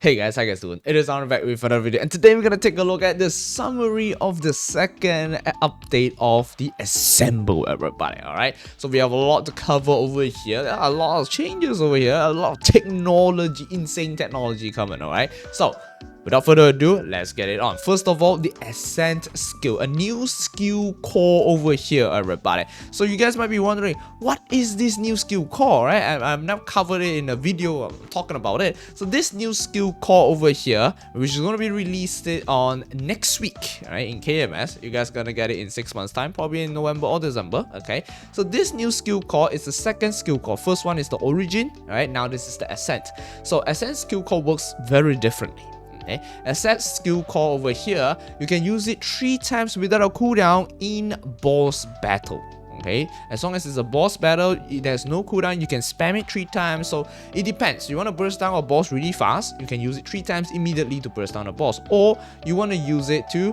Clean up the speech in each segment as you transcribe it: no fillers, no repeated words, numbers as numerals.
Hey guys, how you guys doing? It is Arnold back with another video, and today we're gonna take a look at the summary of the second update of the Assemble, everybody. Alright, so we have a lot to cover over here. There are a lot of changes over here, a lot of technology, insane technology coming. Alright, so without further ado, let's get it on. First of all, the Ascent skill, a new skill core over here, everybody. So you guys might be wondering, what is this new skill core, right? I've now covered it in a video talking about it. So this new skill core over here, which is going to be released on next week, right, in KMS. You guys gonna get it in 6 months time, probably in November or December. Okay, so this new skill core is the second skill core. First one is the Origin, right? Now this is the Ascent. So Ascent skill core works very differently. Okay. Ascent skill core over here, you can use it 3 times without a cooldown in boss battle. Okay, as long as it's a boss battle, there's no cooldown, you can spam it 3 times. So it depends. You want to burst down a boss really fast, you can use it 3 times immediately to burst down a boss, or you want to use it to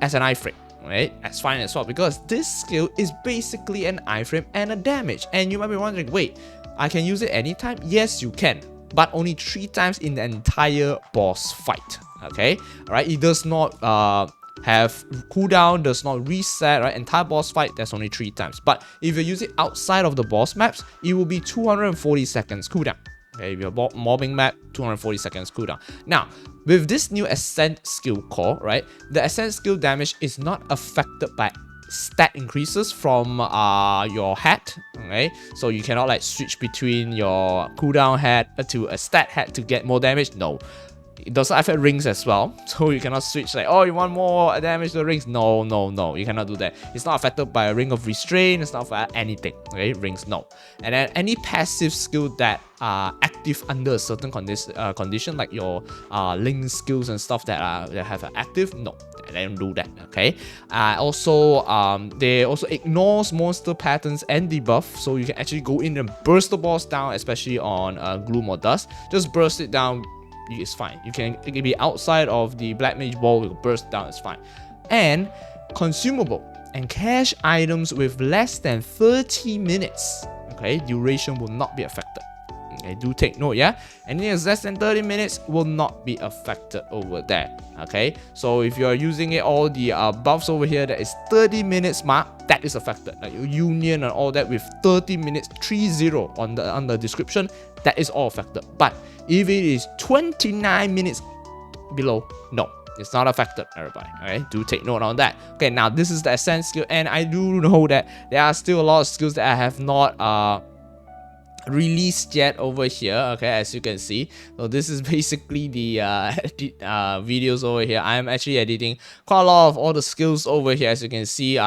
as an iframe. Right, that's fine as well, because this skill is basically an iframe and a damage. And you might be wondering, wait, I can use it anytime? Yes, you can, but only 3 times in the entire boss fight. Okay, alright, it does not have cooldown, does not reset, right? Entire boss fight, that's only 3 times. But if you use it outside of the boss maps, it will be 240 seconds cooldown. Okay, if you're mobbing map, 240 seconds cooldown. Now, with this new Ascent skill core, right, the Ascent skill damage is not affected by stat increases from your hat. Okay, so you cannot like switch between your cooldown hat to a stat hat to get more damage. No, it doesn't affect rings as well, so you cannot switch like, oh, you want more damage to the rings. No, you cannot do that. It's not affected by a ring of restraint, it's not for anything. Okay, rings, no. And then any passive skill that are active under a certain condition, like your link skills and stuff that have an active, no, they don't do that. Okay, they also ignores monster patterns and debuff, so you can actually go in and burst the boss down, especially on gloom or dust. Just burst it down, it's fine. It can be outside of the black mage ball, it will burst down, it's fine. And consumable and cash items with less than 30 minutes, okay, duration will not be affected. Okay, do take note, yeah? Anything that's less than 30 minutes will not be affected over there. Okay, so if you are using it, all the buffs over here that is 30 minutes mark, that is affected. Like your union and all that with 30 minutes 30 on the description, that is all affected. But if it is 29 minutes below, no, it's not affected, everybody. Okay, do take note on that. Okay, now this is the Ascent skill, and I do know that there are still a lot of skills that I have not released yet over here. Okay, as you can see, so this is basically the videos over here. I'm actually editing quite a lot of all the skills over here, as you can see.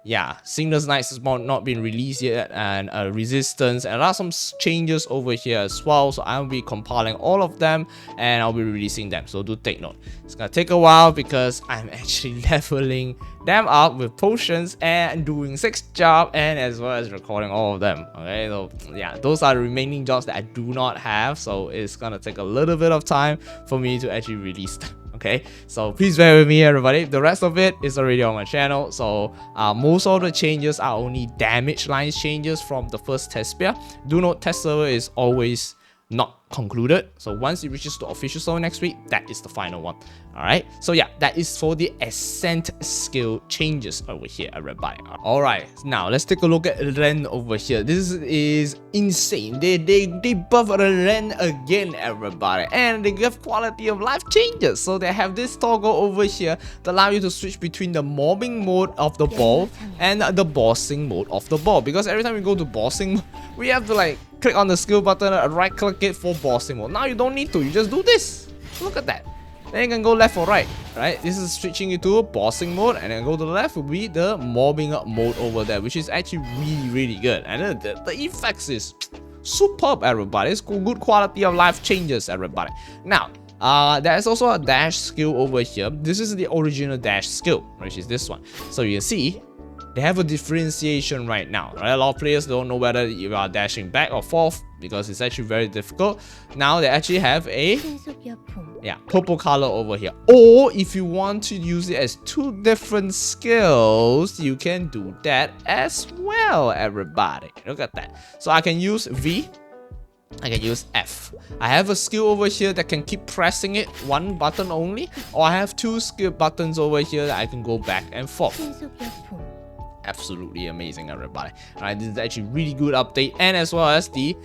Yeah, Signal's Knights has not been released yet, and Resistance, and there are some changes over here as well. So I'll be compiling all of them and I'll be releasing them, so do take note. It's gonna take a while because I'm actually leveling them up with potions and doing 6 jobs, and as well as recording all of them. Okay, so yeah, those are the remaining jobs that I do not have, so it's gonna take a little bit of time for me to actually release them. Okay, so please bear with me, everybody. The rest of it is already on my channel. So most of the changes are only damage lines changes from the first test sphere. Do note, test server is always not concluded, so once it reaches the official server next week, that is the final one. Alright, so yeah, that is for the Ascent skill changes over here, everybody. Alright, now let's take a look at Ren over here. This is insane. They buff Ren again, everybody, and they give quality of life changes. So they have this toggle over here that allow you to switch between the mobbing mode of the ball and the bossing mode of the ball, because every time we go to bossing, we have to like click on the skill button and right click it for bossing mode. Now you don't need to, you just do this. Look at that. Then you can go left or right. Right, this is switching you to bossing mode, and then go to the left will be the mobbing mode over there, which is actually really good. And the effects is superb, everybody. It's good quality of life changes, everybody. Now there's also a dash skill over here. This is the original dash skill, which is this one. So you can see they have a differentiation right now, right? A lot of players don't know whether you are dashing back or forth because it's actually very difficult. Now they actually have a purple color over here. Or if you want to use it as 2 different skills, you can do that as well, everybody. Look at that. So I can use V I can use F. I have a skill over here that can keep pressing it one button only, or I have two skill buttons over here that I can go back and forth. Absolutely amazing, everybody. Alright, this is actually really good update, and as well as the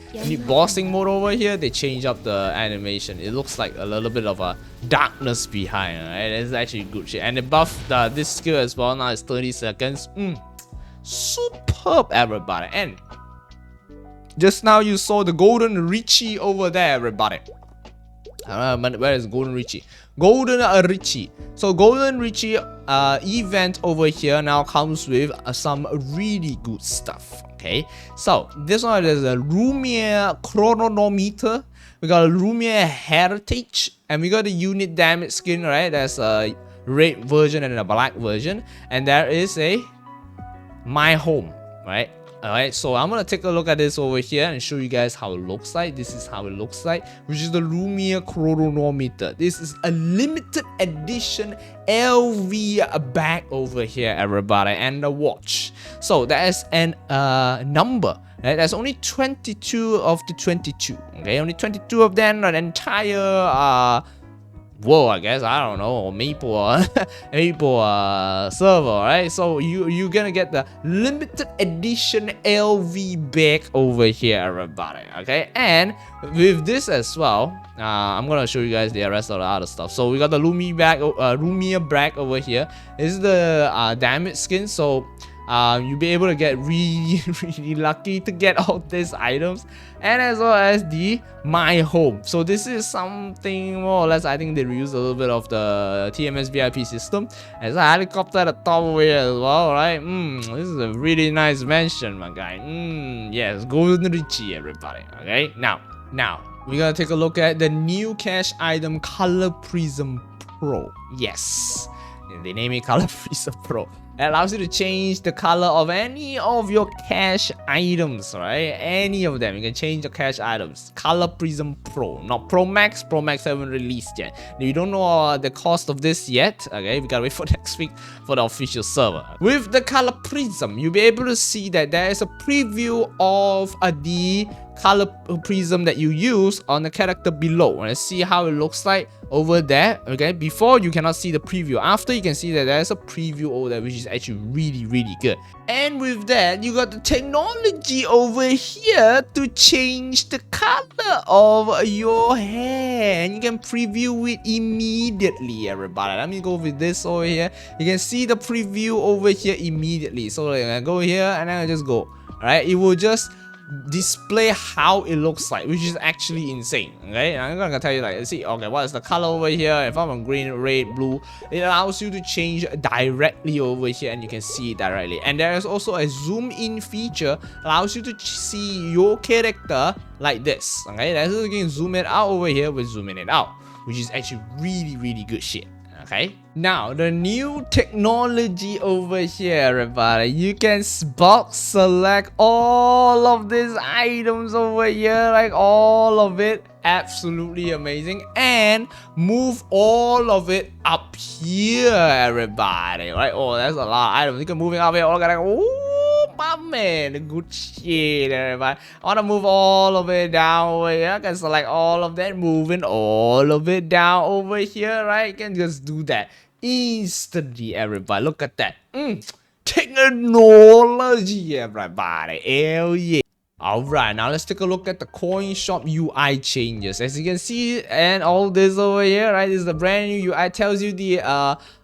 bossing mode over here, they change up the animation. It looks like a little bit of a darkness behind. Alright, it's actually good shit. And they buff this skill as well. Now it's 30 seconds. Superb, everybody. And just now you saw the golden Richie over there, everybody. Where is Golden Richie? Golden Richie. So Golden Richie event over here now comes with some really good stuff. Okay, so this one is a Lumia chronometer. We got a Lumia heritage, and we got a unit damage skin. Right, there's a red version and a black version, and there is a my home. Right. Alright, so I'm gonna take a look at this over here and show you guys how it looks like. This is how it looks like, which is the Lumia chronometer. This is a limited edition LV bag over here, everybody, and a watch. So that is an number. Right? There's only 22 of the 22. Okay, only 22 of them. An entire whoa, I guess, I don't know, Maple server, right? So you're gonna get the limited edition LV bag over here, everybody. Okay, and with this as well, I'm gonna show you guys the rest of the other stuff. So we got the Lumia bag over here. This is the damage skin, so you'll be able to get really lucky to get all these items, and as well as the my home. So this is something more or less, I think they reuse a little bit of the TMS VIP system. There's a helicopter at the top over here as well, right? This is a really nice mansion, my guy. Yes, Golden Richie, everybody. Okay, now we're gonna take a look at the new cash item, Color Prism Pro. Yes, they name it Color Prism Pro. It allows you to change the color of any of your cash items, right? Any of them, you can change the cash items. Color Prism Pro, not Pro Max. Pro Max haven't released yet. You don't know the cost of this yet. Okay, we gotta wait for next week for the official server. With the Color Prism, you'll be able to see that there is a preview of the color prism that you use on the character below. Let's see how it looks like over there. Okay, before you cannot see the preview. After, you can see that there's a preview over there, which is actually really good. And with that, you got the technology over here to change the color of your hair, and you can preview it immediately, everybody. Let me go with this over here. You can see the preview over here immediately. So I'm gonna go here and then I just go. Alright, it will just display how it looks like, which is actually insane. Okay, I'm gonna tell you, like, see, okay, what is the color over here? If I'm on green, red, blue, it allows you to change directly over here, and you can see it directly. And there is also a zoom in feature, allows you to see your character like this. Okay, that's you can zoom it out over here with zooming it out, which is actually really good shit. Okay, now the new technology over here, everybody. You can box select all of these items over here, like all of it. Absolutely amazing. And move all of it up here, everybody. Right? Oh, that's a lot of items. You can move it up here. All like, oh, my man, good shit, everybody. I want to move all of it down over here. I can select all of that, moving all of it down over here, right? You can just do that instantly, everybody. Look at that. Technology, everybody. Hell yeah. Alright, now let's take a look at the coin shop UI changes. As you can see, and all this over here, right? This is the brand new UI. Tells you the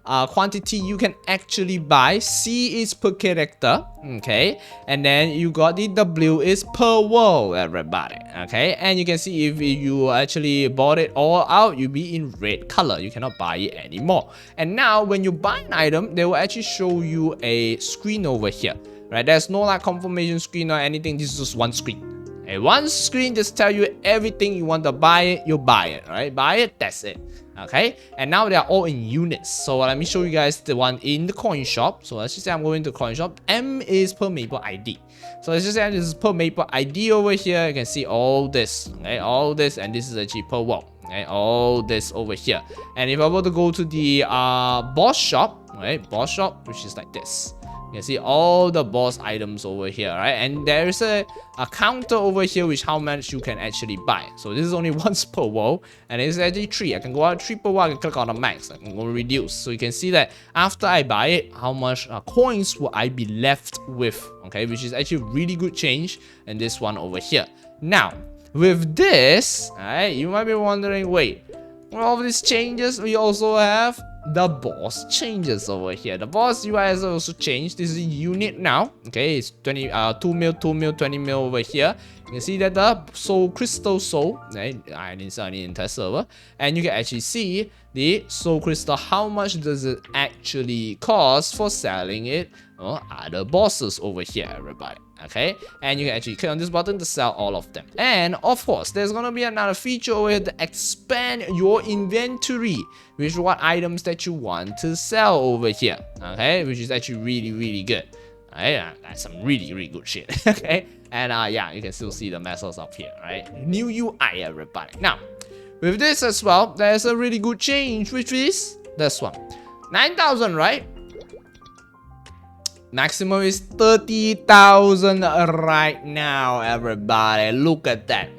quantity you can actually buy. C is per character, okay, and then you got the W is per world, everybody. Okay, and you can see if you actually bought it all out, you'll be in red color. You cannot buy it anymore. And now when you buy an item, they will actually show you a screen over here. Right, there's no like confirmation screen or anything. This is just one screen. And one screen just tell you everything you want to buy it, you buy it. Right, buy it, that's it. Okay, and now they are all in units. So let me show you guys the one in the coin shop. So let's just say I'm going to coin shop. M is per Maple ID. So let's just say this is per Maple ID over here. You can see all this, okay, all this, and this is actually per world. Okay, all this over here. And if I were to go to the boss shop, right, boss shop, which is like this. You can see all the boss items over here, right? And there is a counter over here which how much you can actually buy. So this is only once per wall, and it's actually 3. I can go out 3 per wall, I can click on the max, I can go reduce. So you can see that after I buy it, how much coins will I be left with, okay? Which is actually really good change in this one over here. Now, with this, alright, you might be wondering, wait, with all of these changes, we also have the boss changes over here. The boss UI has also changed. This is a unit now. Okay, it's 2 mil, 2 mil, 20 mil over here. You can see that the soul crystal soul, right? I didn't in test server, and you can actually see the soul crystal. How much does it actually cost for selling it? Other bosses over here, everybody. Okay, and you can actually click on this button to sell all of them. And of course, there's gonna be another feature over here to expand your inventory, which is what items that you want to sell over here. Okay, which is actually really good. Alright, that's some really good shit. Okay, and yeah, you can still see the metals up here, right? New UI, everybody. Now, with this as well, there's a really good change, which is this one, 9,000, right? Maximum is 30,000 right now, everybody. Look at that.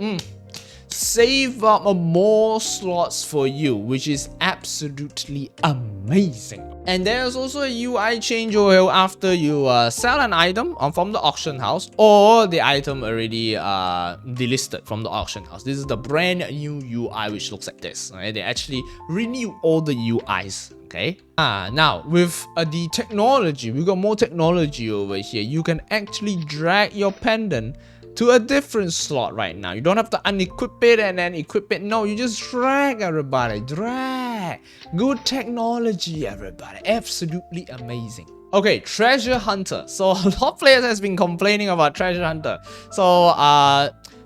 Save up more slots for you, which is absolutely amazing. And there's also a UI change over here after you sell an item from the auction house, or the item already delisted from the auction house. This is the brand new UI, which looks like this. Right? They actually renew all the UIs. Okay. Now with the technology, we got more technology over here. You can actually drag your pendant to a different slot right now. You don't have to unequip it and then equip it. No, you just drag, everybody. Drag. Good technology, everybody. Absolutely amazing. Okay, Treasure Hunter. So a lot of players has been complaining about Treasure Hunter. So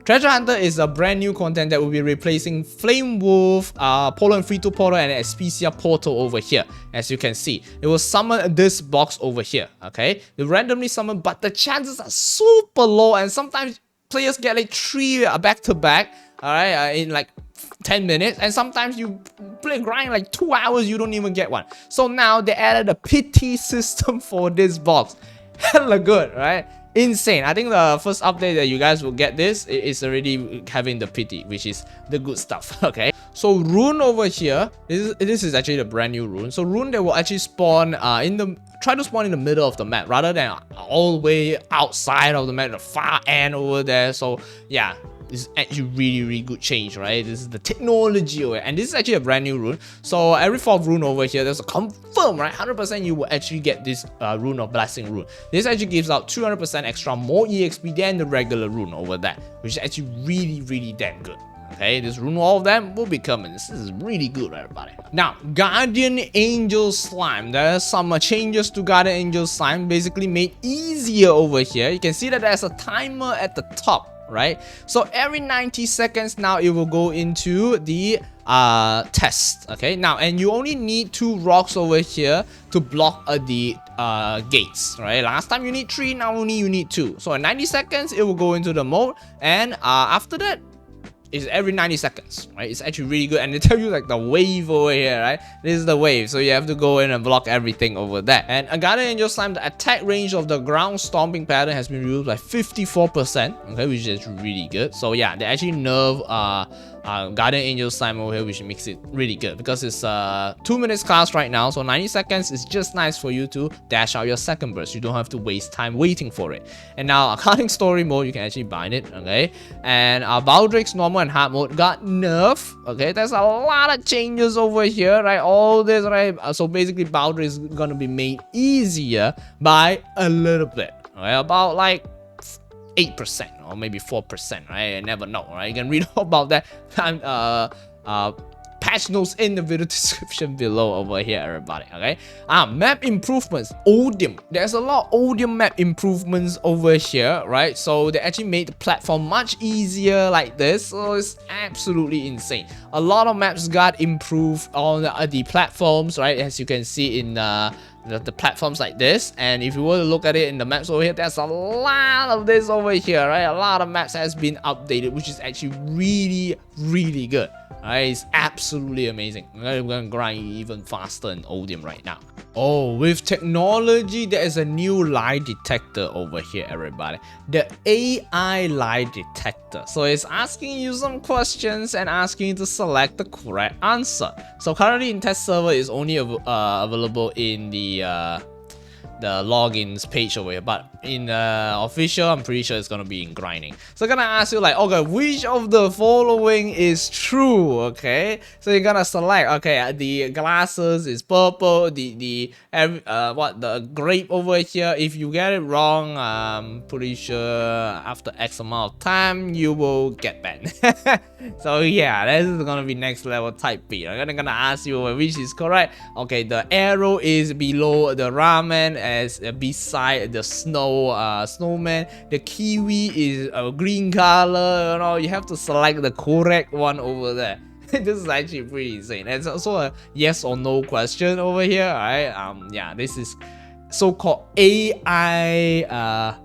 Treasure Hunter is a brand new content that will be replacing Flame Wolf, Portal and Free to Portal, and Aspecia Portal over here. As you can see, it will summon this box over here. Okay, it randomly summon, but the chances are super low, and sometimes players get like 3 back to back. Alright, in like 10 minutes, and sometimes you play grind like 2 hours, you don't even get one. So now they added a pity system for this box. Hella good, right? Insane. I think the first update that you guys will get this is already having the pity, which is the good stuff. Okay, so rune over here, this is actually the brand new rune. So rune, they will actually spawn try to spawn in the middle of the map rather than all the way outside of the map, the far end over there. So yeah, this is actually really good change, right? This is the technology over here, and this is actually a brand new rune. So every 4th rune over here, there's a confirm, right? 100% you will actually get this rune of blessing rune. This actually gives out 200% extra more EXP than the regular rune over there, which is actually really damn good. Okay, this rune, all of them will be coming. This is really good, everybody. Now, Guardian Angel Slime. There are some changes to Guardian Angel Slime, basically made easier over here. You can see that there's a timer at the top. Right, so every 90 seconds now it will go into the test. Okay, now, and you only need 2 rocks over here to block the gates. Right, last time you need 3, now only you need 2. So in 90 seconds it will go into the mode, and after that is every 90 seconds, right? It's actually really good, and they tell you like the wave over here, right? This is the wave, so you have to go in and block everything over there. And a Guardian Angel Slime, the attack range of the ground stomping pattern has been reduced by 54%, okay, which is really good. So yeah, they actually nerf Guardian Angel Slime over here, which makes it really good because it's 2 minutes class right now, so 90 seconds is just nice for you to dash out your second burst. You don't have to waste time waiting for it. And now, accounting story mode, you can actually bind it, okay? And Baldrick's normal and hard mode got nerf. Okay, there's a lot of changes over here, right? All this, right? So basically, Baldrick is gonna be made easier by a little bit, right? About like 8% or maybe 4%, right? I never know, right? You can read all about that patch notes in the video description below over here, everybody. Okay, map improvements, Odium. There's a lot of Odium map improvements over here, right? So they actually made the platform much easier like this, so it's absolutely insane. A lot of maps got improved on the platforms, right? As you can see in the platforms like this, and if you were to look at it in the maps over here, there's a lot of this over here, right? A lot of maps has been updated, which is actually really good. Alright, it's absolutely amazing. I'm gonna grind even faster in Odium right now. Oh, with technology, there is a new lie detector over here, everybody. The AI lie detector. So it's asking you some questions and asking you to select the correct answer. So currently in test server is only available in the logins page over here, but in official, I'm pretty sure it's gonna be in grinding. So I'm gonna ask you like, okay, which of the following is true? Okay, so you're gonna select, okay, the glasses is purple, the grape over here. If you get it wrong, I'm pretty sure after X amount of time you will get banned. So yeah, this is gonna be next level type beat. I'm gonna ask you which is correct. Okay, the arrow is below the ramen as beside the snowman. The kiwi is a green color. You know, you have to select the correct one over there. This is actually pretty insane. It's also a yes or no question over here. Right? Yeah, this is so-called AI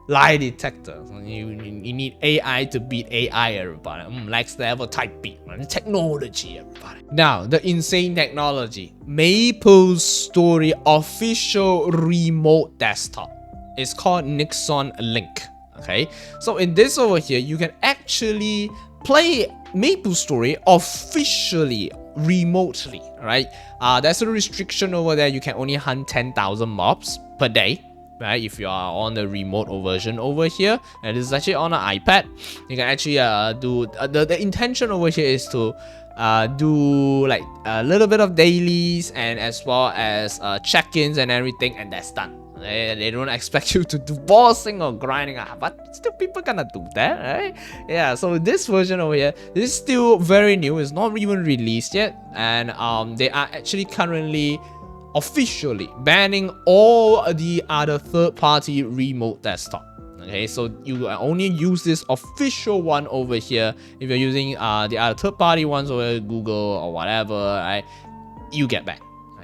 lie detector. So you need AI to beat AI, everybody. Next level type beat, technology, everybody. Now, the insane technology. MapleStory official remote desktop. It's called Nexon Link. Okay, so in this over here, you can actually play MapleStory officially remotely, right? There's a restriction over there. You can only hunt 10,000 mobs per day. Right, if you are on the remote version over here, and this is actually on an iPad, you can actually do the intention over here is to do like a little bit of dailies and as well as check-ins and everything, and that's done. They don't expect you to do bossing or grinding, but still people gonna do that, right? Yeah, so this version over here is still very new. It's not even released yet, and they are actually currently officially banning all the other third-party remote desktop. Okay, so you only use this official one over here. If you're using the other third-party ones over Google or whatever, right, you get banned.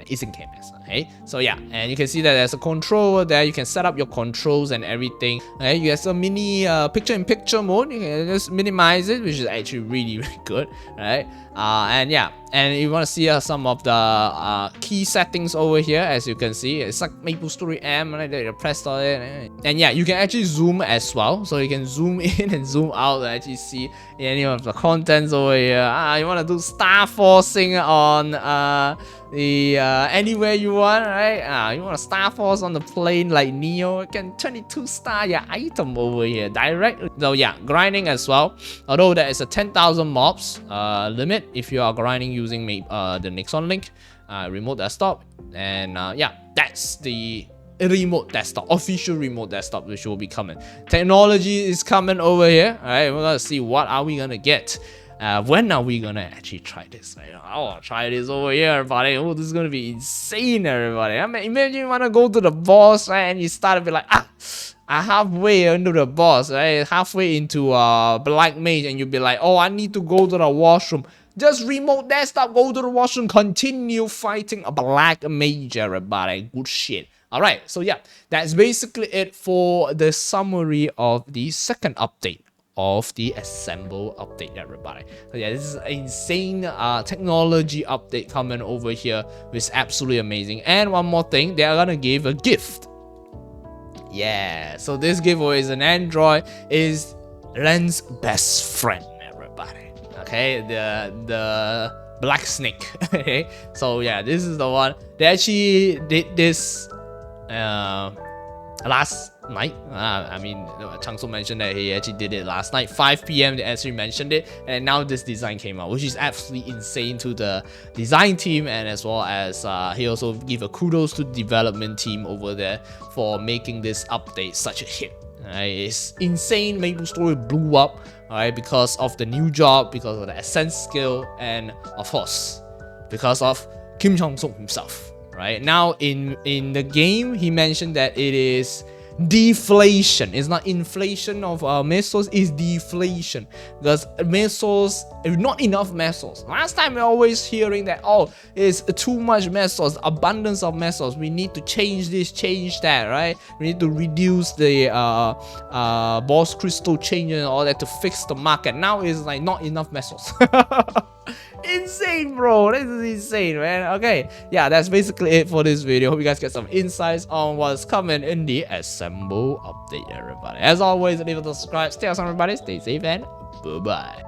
It's in KMS. Okay, so yeah, and you can see that there's a controller there. You can set up your controls and everything. Okay, you have a mini picture-in-picture mode. You can just minimize it, which is actually really good, right? And yeah, and you want to see some of the key settings over here. As you can see, it's like MapleStory M, right? You press on it, and yeah, you can actually zoom as well. So you can zoom in and zoom out to actually see any of the contents over here. You want to do star forcing on the anywhere you want, right? You want to star force on the plane like Neo, you can 22 star your item over here directly. So yeah, grinding as well. Although there is a 10,000 mobs limit if you are grinding using the Nexon Link remote desktop, and yeah, that's the remote desktop, official remote desktop, which will be coming. Technology is coming over here. All right, we're gonna see what are we gonna get. When are we gonna actually try this? I wanna try this over here, everybody. Oh, this is gonna be insane, everybody. I mean, imagine you wanna go to the boss, right? And you start to be like, halfway into the boss, right? Halfway into Black Mage, and you'll be like, oh, I need to go to the washroom. Just remote desktop, go to the washroom, continue fighting a Black Mage, everybody. Good shit. Alright, so yeah, that's basically it for the summary of the second update of the Assemble update, everybody. So yeah, this is an insane technology update coming over here, which is absolutely amazing. And one more thing, they are gonna give a gift. Yeah, so this giveaway is an Android, is Len's best friend, everybody. Okay, the Black Snake. Okay, so yeah, this is the one. They actually did this last night. I mean, Changso mentioned that he actually did it last night, 5 p.m. They actually mentioned it, and now this design came out, which is absolutely insane to the design team, and as well as he also gave a kudos to the development team over there for making this update such a hit. It's insane. MapleStory blew up, alright, because of the new job, because of the Ascent skill, and of course, because of Kim Chang-sung himself. Right now in the game, he mentioned that it is deflation. It's not inflation of mesos, it's deflation, because mesos, not enough mesos. Last time we're always hearing that, oh, it's too much mesos, abundance of mesos, we need to change this, change that, right? We need to reduce the boss crystal change and all that to fix the market. Now it's like not enough mesos. insane, bro. This is insane, man. Okay, yeah, that's basically it for this video. Hope you guys get some insights on what's coming in the Assemble update, everybody. As always, leave a subscribe. Stay awesome, everybody. Stay safe and bye-bye.